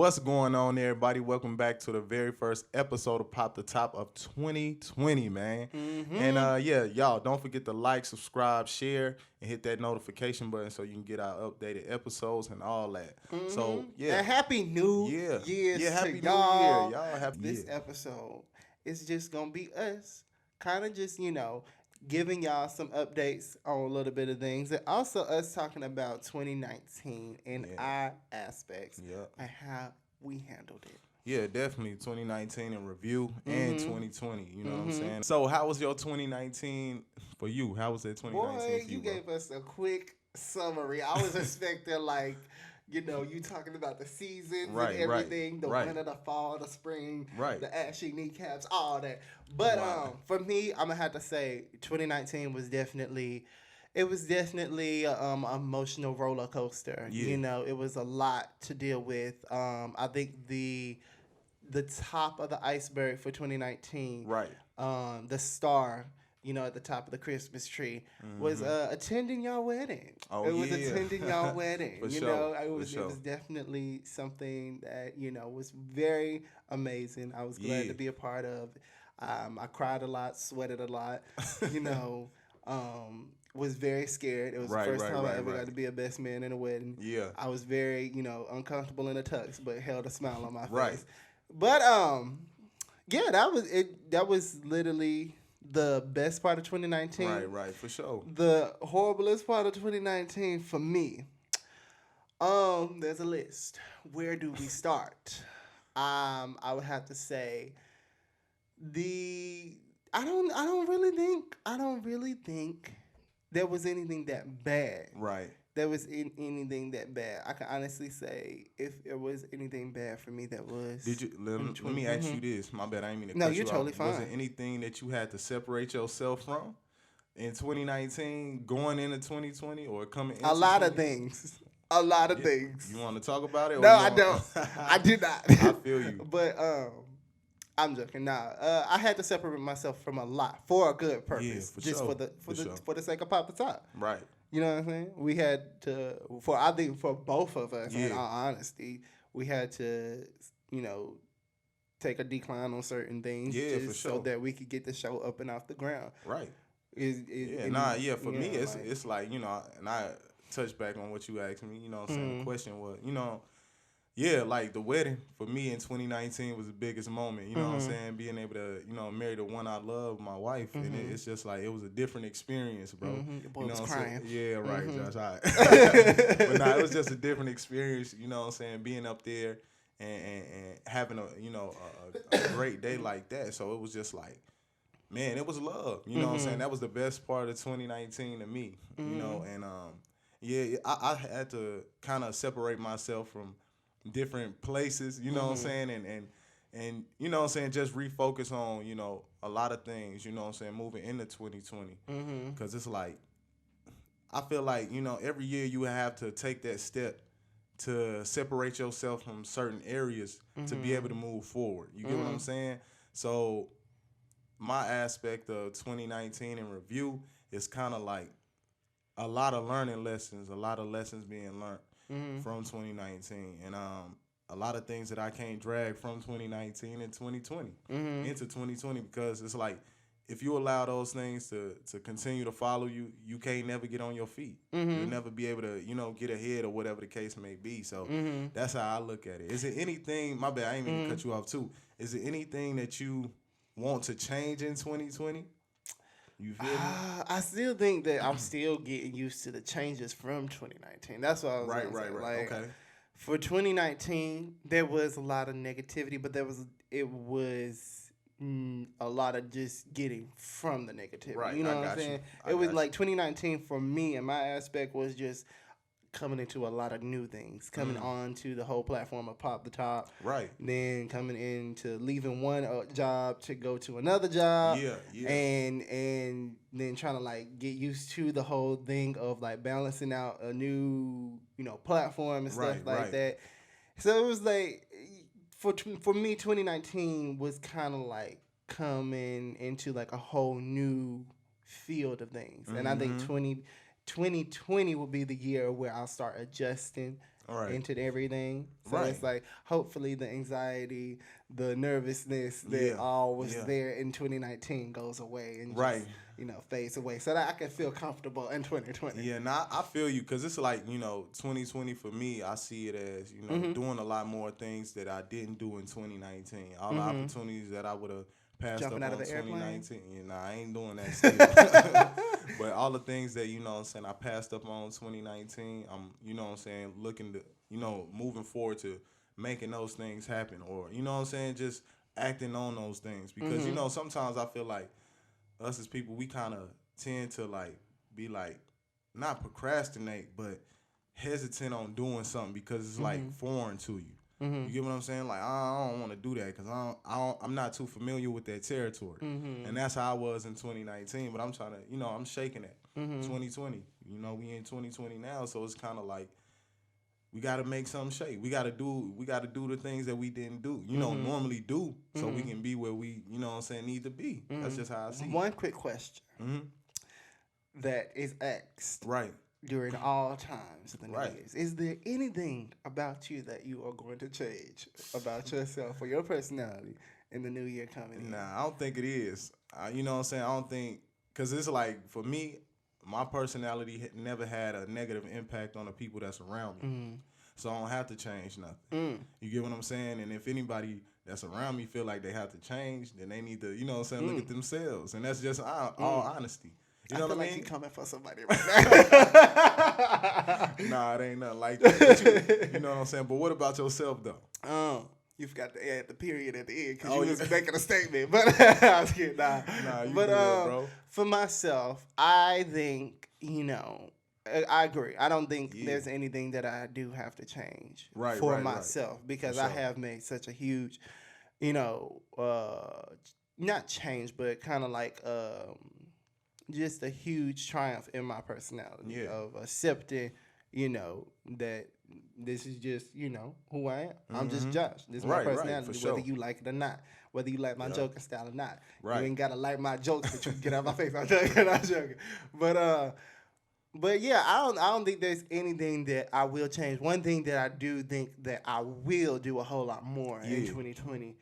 What's going on, everybody? Welcome back to the very first episode of Pop the Top of 2020, man. And yeah, y'all don't forget to like, subscribe, share, and hit that notification button so you can get our updated episodes and all that. So yeah, And happy New yeah, Year's yeah. to Happy New y'all. Year, y'all. Happy This Year. episode is just gonna be us, kind of just giving y'all some updates on a little bit of things, and also us talking about 2019 and our aspects and how we handled it. Yeah, definitely 2019 in review and 2020. You know what I'm saying? So, how was your 2019 for you? How was that 2019 Boy, for you, you bro? gave us a quick summary. I was expecting you talking about the seasons Right, and everything, the right. winter, the fall, the spring, Right. the ashy kneecaps, all that. But Wow. for me, I'm gonna have to say 2019 was definitely emotional roller coaster. Yeah. It was a lot to deal with. I think the top of the iceberg for 2019, Right. the star, at the top of the Christmas tree, was attending y'all wedding. Oh, it was yeah. attending y'all wedding. For you sure. know, it For was sure. it was definitely something that was very amazing. I was glad Yeah. to be a part of. I cried a lot, sweated a lot. You know, was very scared. It was Right, the first right, time I right, ever right. got to be a best man in a wedding. Yeah. I was very uncomfortable in a tux, but held a smile on my Right. face. But yeah, that was it. That was literally the best part of 2019. Right, for sure. The horriblest part of 2019 for me. There's a list. Where do we start? I would have to say the I don't really think there was anything that bad. Right. There was anything that bad. I can honestly say if there was anything bad for me, that was. Did you? Let me ask you this. My bad. I ain't mean to No, cut you're you totally off. Was fine. there anything that you had to separate yourself from in 2019, going into 2020, or coming into A lot of 2020? things. A lot of things. You want to talk about it? Or No, you I want... don't. I do not. I feel you. But I'm joking. Nah, I had to separate myself from a lot for a good purpose, Yeah, for just sure. for the sake of Pop the Top. Right. You know what I'm saying? We had to I think for both of us, in Yeah. all honesty, we had to take a decline on certain things, Yeah, just for so sure. that we could get the show up and off the ground. Right. For For me, it's like, and I touch back on what you asked me, what I'm saying? The question was, like the wedding for me in 2019 was the biggest moment, you know what I'm saying? Being able to, marry the one I love, my wife, and it's just like, it was a different experience, bro. Your boy You know was what I'm crying. saying? Yeah, right, Josh. All right. But nah, it was just a different experience, you know what I'm saying? Being up there and having a great day like that. So it was just like, man, it was love. You know what I'm saying? That was the best part of 2019 to me. And I had to kind of separate myself from different places, you know what I'm saying? And you know what I'm saying, just refocus on, a lot of things, you know what I'm saying, moving into 2020. Cause it's like, I feel like, every year you have to take that step to separate yourself from certain areas to be able to move forward. You get what I'm saying? So my aspect of 2019 in review is kind of like a lot of learning lessons, a lot of lessons being learned from 2019, and a lot of things that I can't drag from 2019 and 2020 into 2020, because it's like, if you allow those things to continue to follow you, you can't never get on your feet. You'll never be able to, get ahead or whatever the case may be. So that's how I look at it. Is it anything, my bad, I ain't mean to cut you off too. Is it anything that you want to change in 2020? You feel me? I still think that I'm still getting used to the changes from 2019. That's what I was gonna say. Right. Okay. For 2019, there was a lot of negativity, but it was a lot of just getting from the negativity. Right, You know I what I'm got you. saying? I It was got like 2019 for me, and my aspect was just coming into a lot of new things, coming on to the whole platform of Pop the Top. Right. Then coming into leaving one job to go to another job. Yeah. And then trying to like get used to the whole thing of like balancing out a new, platform and stuff like that. So it was like for me 2019 was kind of like coming into like a whole new field of things. And I think 2020 will be the year where I'll start adjusting into everything. So it's like, hopefully the anxiety, the nervousness that all was there in 2019 goes away and just, fades away, so that I can feel comfortable in 2020. Yeah, nah, I feel you, because it's like, 2020 for me, I see it as, doing a lot more things that I didn't do in 2019. All the opportunities that I would have passed Jumping up out on of the 2019. I ain't doing that still. But all the things that, I passed up on 2019, I'm, looking to, moving forward to making those things happen, or, just acting on those things. Because, sometimes I feel like us as people, we kind of tend to, like, be like, not procrastinate, but hesitant on doing something because it's, like, foreign to you. You get what I'm saying? Like, I don't want to do that because I'm not too familiar with that territory. And that's how I was in 2019. But I'm trying to, I'm shaking it. 2020. We in 2020 now, so it's kind of like we got to make something shake. We got to do the things that we didn't do, normally do, so we can be where we, need to be. That's just how I see it. One quick question that is asked. Right. During all times of the New Year's. Is there anything about you that you are going to change about yourself or your personality in the new year coming in? Nah, I don't think it is. You know what I'm saying? I don't think, because it's like, for me, my personality never had a negative impact on the people that's around me. So I don't have to change nothing. You get what I'm saying? And if anybody that's around me feel like they have to change, then they need to, look at themselves. And that's just all honesty. You know what I mean? Like you're coming for somebody right now. Nah, it ain't nothing like that. You know what I'm saying? But what about yourself, though? You forgot to add the period at the end because you was making a statement. But I was kidding. Nah, you good, bro. For myself, I think, I agree. I don't think there's anything that I do have to change for myself because I have made such a huge, not change, but kind of like just a huge triumph in my personality of accepting, that this is just, who I am. I'm just Josh. This is my personality, whether you like it or not. Whether you like my joking style or not. You ain't got to like my jokes, but you can get out of my face. I'm joking. But yeah, I don't think there's anything that I will change. One thing that I do think that I will do a whole lot more in 2020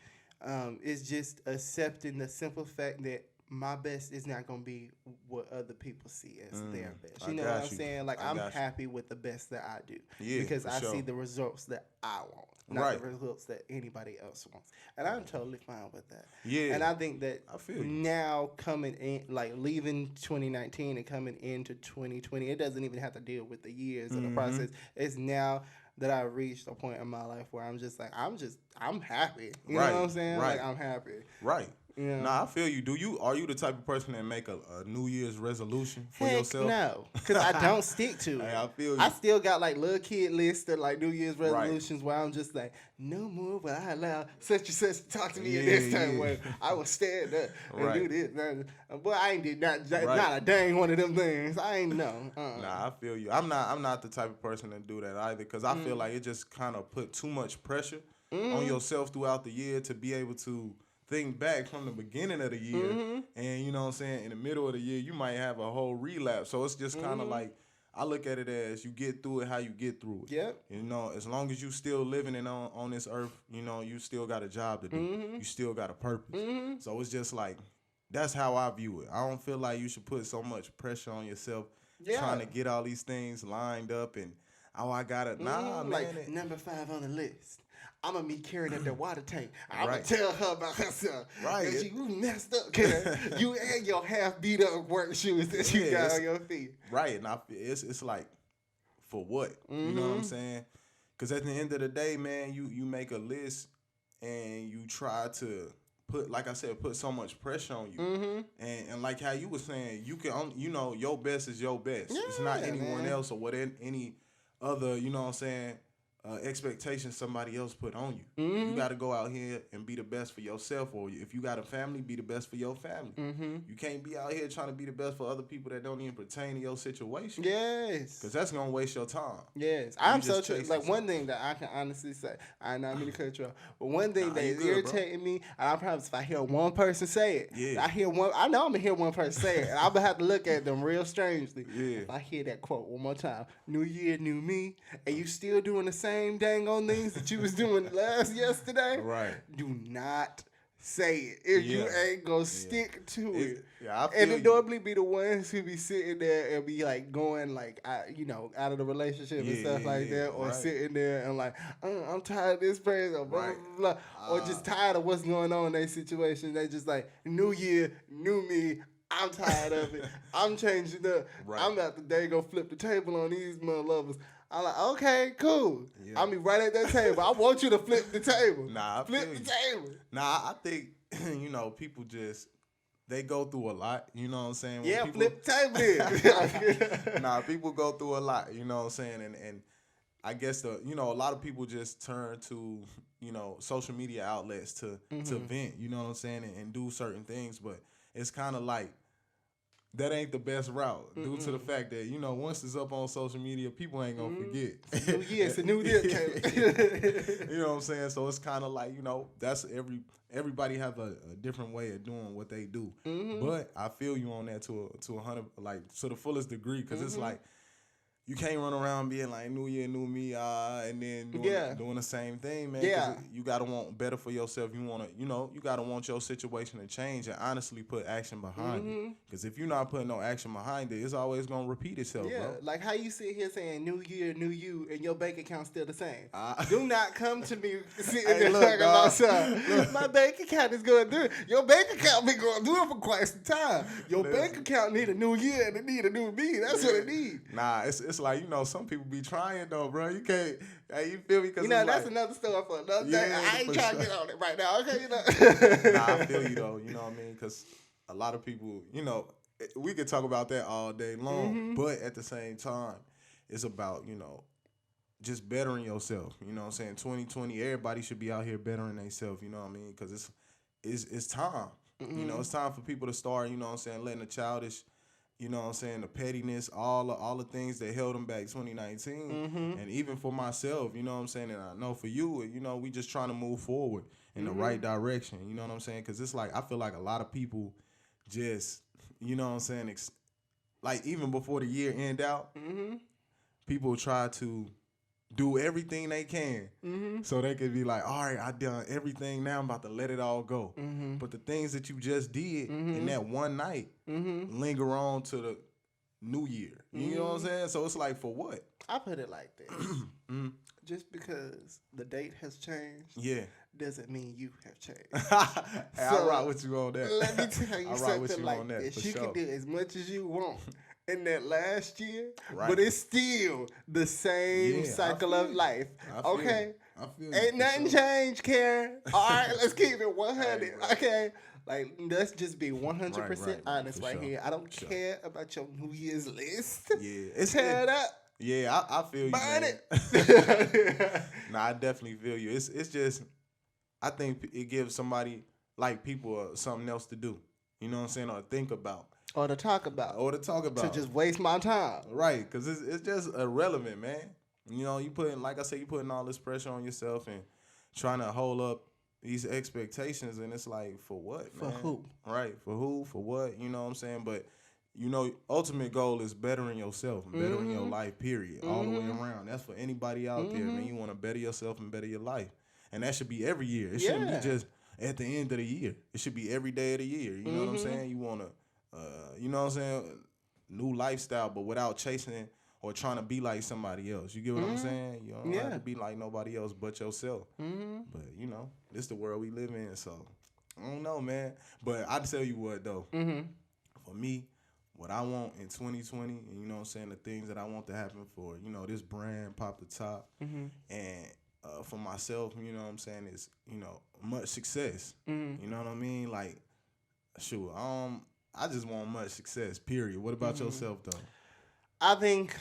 is just accepting the simple fact that my best is not going to be what other people see as their best. You know what I'm saying? Like, I'm happy with the best that I do. Yeah, because I see the results that I want, not the results that anybody else wants. And I'm totally fine with that. Yeah. And I think that now coming in, like leaving 2019 and coming into 2020, it doesn't even have to deal with the years of the process. It's now that I reached a point in my life where I'm just like, I'm happy. You know what I'm saying? Like, I'm happy. Right. Yeah. Nah, I feel you. Are you the type of person that make a New Year's resolution for yourself? No, because I don't stick to it. Hey, I feel you. I still got like little kid lists of like New Year's resolutions where I'm just like, no more will I allow such and such to talk to me at this time when I will stand up and do this. Boy, I ain't did not a dang one of them things. I ain't know. Nah, I feel you. I'm not the type of person to do that either because I feel like it just kind of put too much pressure on yourself throughout the year to be able to think back from the beginning of the year and you know what I'm saying, in the middle of the year you might have a whole relapse. So it's just kind of like, I look at it as you get through it how you get through it. Yep. As long as you still living on this earth, you still got a job to do. You still got a purpose. So it's just like, that's how I view it. I don't feel like you should put so much pressure on yourself trying to get all these things lined up and I gotta man. Like number 5 on the list. I'm going to be carrying up that water tank. I'm going to tell her about herself. Right. Because you messed up, Karen. You and your half beat up work shoes that you got on your feet. Right. And it's like, for what? You know what I'm saying? Because at the end of the day, man, you make a list and you try to put, like I said, put so much pressure on you. And like how you were saying, you can, your best is your best. Yeah, it's not anyone else or what any other, you know what I'm saying, expectations somebody else put on you. You got to go out here and be the best for yourself, or if you got a family, be the best for your family. You can't be out here trying to be the best for other people that don't even pertain to your situation. Yes, because that's gonna waste your time. Yes, I'm so true. Like one thing that I can honestly say, I not mean to cut you off, but one thing that is irritating me, and I promise if I hear one person say it, I know I'm gonna hear one person say it, and I'm gonna have to look at them real strangely. If I hear that quote one more time, "New year, new me," and you still doing the same dang on things that you was doing yesterday, right? Do not say it if you ain't gonna stick to it. I feel and it normally be the ones who be sitting there and be like going like out of the relationship and stuff like that, or sitting there and like I'm tired of this person, or blah blah blah, or just tired of what's going on in their situation. They just like new year, new me. I'm tired of it. I'm changing up. I'm about to go flip the table on these motherfuckers. I'm like, okay, cool. I'll be right at that table. I want you to flip the table. Flip the table. I think, people just, they go through a lot, you know what I'm saying? When flip the table. People go through a lot, you know what I'm saying? And I guess a lot of people just turn to, social media outlets to vent, you know what I'm saying? And do certain things, but it's kind of like, that ain't the best route due to the fact that, once it's up on social media, people ain't going to forget. It's a new year. You know what I'm saying? So it's kind of like, that's everybody have a different way of doing what they do. But I feel you on that to 100, like to the fullest degree, because it's like, you can't run around being like new year, new me, and then doing the same thing, man. You gotta want better for yourself. You wanna, you gotta want your situation to change and honestly put action behind it. Because if you're not putting no action behind it, it's always gonna repeat itself, bro. Like how you sit here saying new year, new you, and your bank account's still the same. Do not come to me sitting there talking about something. My bank account is going through it. Your bank account been going through it for quite some time. Your bank account need a new year and it need a new me. That's what it need. It's like, some people be trying though, bro. You can't, you feel me? Cause that's like, another story for another day. I ain't trying to get on it right now, okay? I feel you though, you know what I mean? Because a lot of people, we could talk about that all day long, but at the same time, it's about, just bettering yourself. You know what I'm saying? 2020, everybody should be out here bettering themselves, you know what I mean? Because it's time. It's time for people to start, letting the childish, you know what I'm saying, the pettiness, all the things that held them back 2019. And even for myself, you know what I'm saying, and I know for you, we just trying to move forward in the right direction, you know what I'm saying? Because it's like, I feel like a lot of people just, you know what I'm saying, like even before the year end out, people try to do everything they can so they could be like, all right, I done everything, now I'm about to let it all go. But the things that you just did in that one night linger on to the new year. You know what I'm saying? So it's like, for what? I put it like this. Just because the date has changed doesn't mean you have changed. Hey, I rock with you on that. Let me tell you something like this. You can do as much as you want in that last year, but it's still the same cycle of life. Okay? Ain't nothing changed, Karen. All right, let's keep it 100. Okay? Like, let's just be 100% honest right here. I don't care about your New Year's list. Tear it up. Yeah, I feel you, Burn man. it. I definitely feel you. It's just, I think it gives somebody, like people, something else to do. You know what I'm saying? Or think about. Or to talk about. To just waste my time. Right, because it's just irrelevant, man. You putting, like I said, you putting all this pressure on yourself and trying to hold up these expectations, and it's like, for what, man? For who? Right, for who, for what, you know what I'm saying? But, ultimate goal is bettering yourself and bettering your life, period, all the way around. That's for anybody out there, man. You want to better yourself and better your life. And that should be every year. It shouldn't be just at the end of the year. It should be every day of the year. You know what I'm saying? You want to, you know what I'm saying, new lifestyle, but without chasing or trying to be like somebody else. You get what I'm saying? You don't have to be like nobody else but yourself. But, this is the world we live in, so I don't know, man. But I tell you what, though. For me, what I want in 2020, and you know what I'm saying, the things that I want to happen for, this brand, Pop the Top, and for myself, you know what I'm saying, is, much success. You know what I mean? Like, shoot, I just want much success, period. What about yourself, though? I think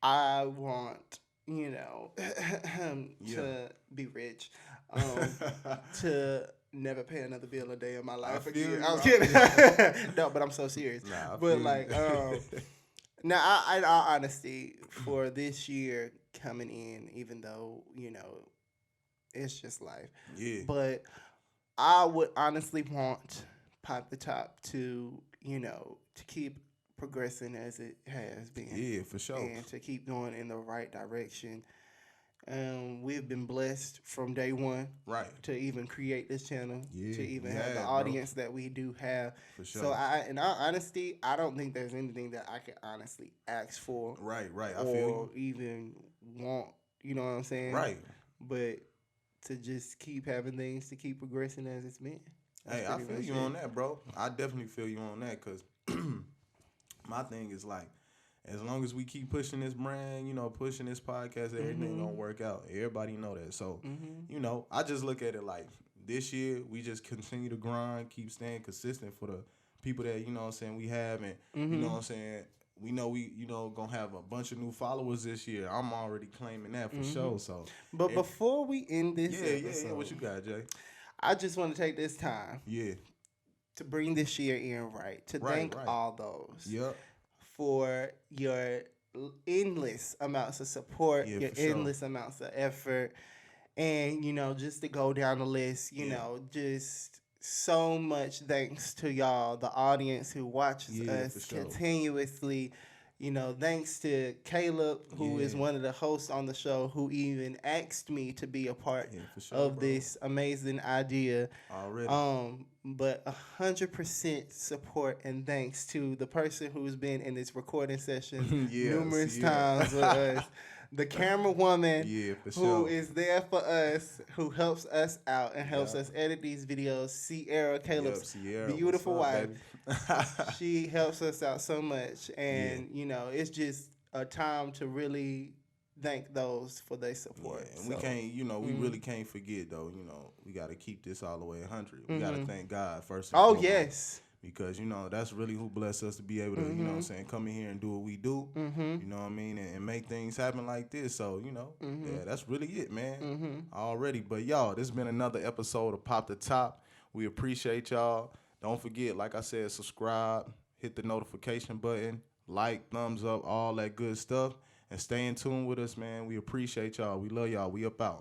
I want you know, to be rich, to never pay another bill a day in my life again. I was kidding. No, but I'm so serious. But like, now in all honesty, for this year coming in, even though it's just life. Yeah. But I would honestly want Pop the Top to to keep progressing as it has been. Yeah, for sure. And to keep going in the right direction. We've been blessed from day one, right, to even create this channel, to even have the bro. audience that we do have. For sure. So in all honesty, I don't think there's anything that I can honestly ask for, right. I or feel you. even want. You know what I'm saying? Right. But to just keep having things to keep progressing as it's been. Hey, I feel you on that, bro. I definitely feel you on that, because my thing is like, as long as we keep pushing this brand, pushing this podcast, everything gonna work out. Everybody know that. So, I just look at it like this year, we just continue to grind, keep staying consistent for the people that, we have. And, we know gonna have a bunch of new followers this year. I'm already claiming that for sure. So, but before we end this episode, what you got, Jay? I just want to take this time to bring this year in right, to thank all those for your endless amounts of support, your endless amounts of effort, and just to go down the list, just so much thanks to y'all, the audience who watches us continuously. Thanks to Caleb, who is one of the hosts on the show, who even asked me to be a part of this amazing idea. Already. But 100% support and thanks to the person who's been in this recording session numerous times with us. The camera woman who is there for us, who helps us out and helps us edit these videos. Ciara, Caleb's beautiful wife. She helps us out so much. And, it's just a time to really thank those for their support. Yeah, and we can't, we really can't forget, though, we got to keep this all the way 100. We got to thank God first and foremost. Yes. Because, that's really who blessed us to be able to, come in here and do what we do, you know what I mean, and make things happen like this. So, that's really it, man, already. But, y'all, this has been another episode of Pop the Top. We appreciate y'all. Don't forget, like I said, subscribe, hit the notification button, like, thumbs up, all that good stuff, and stay in tune with us, man. We appreciate y'all. We love y'all. We up out.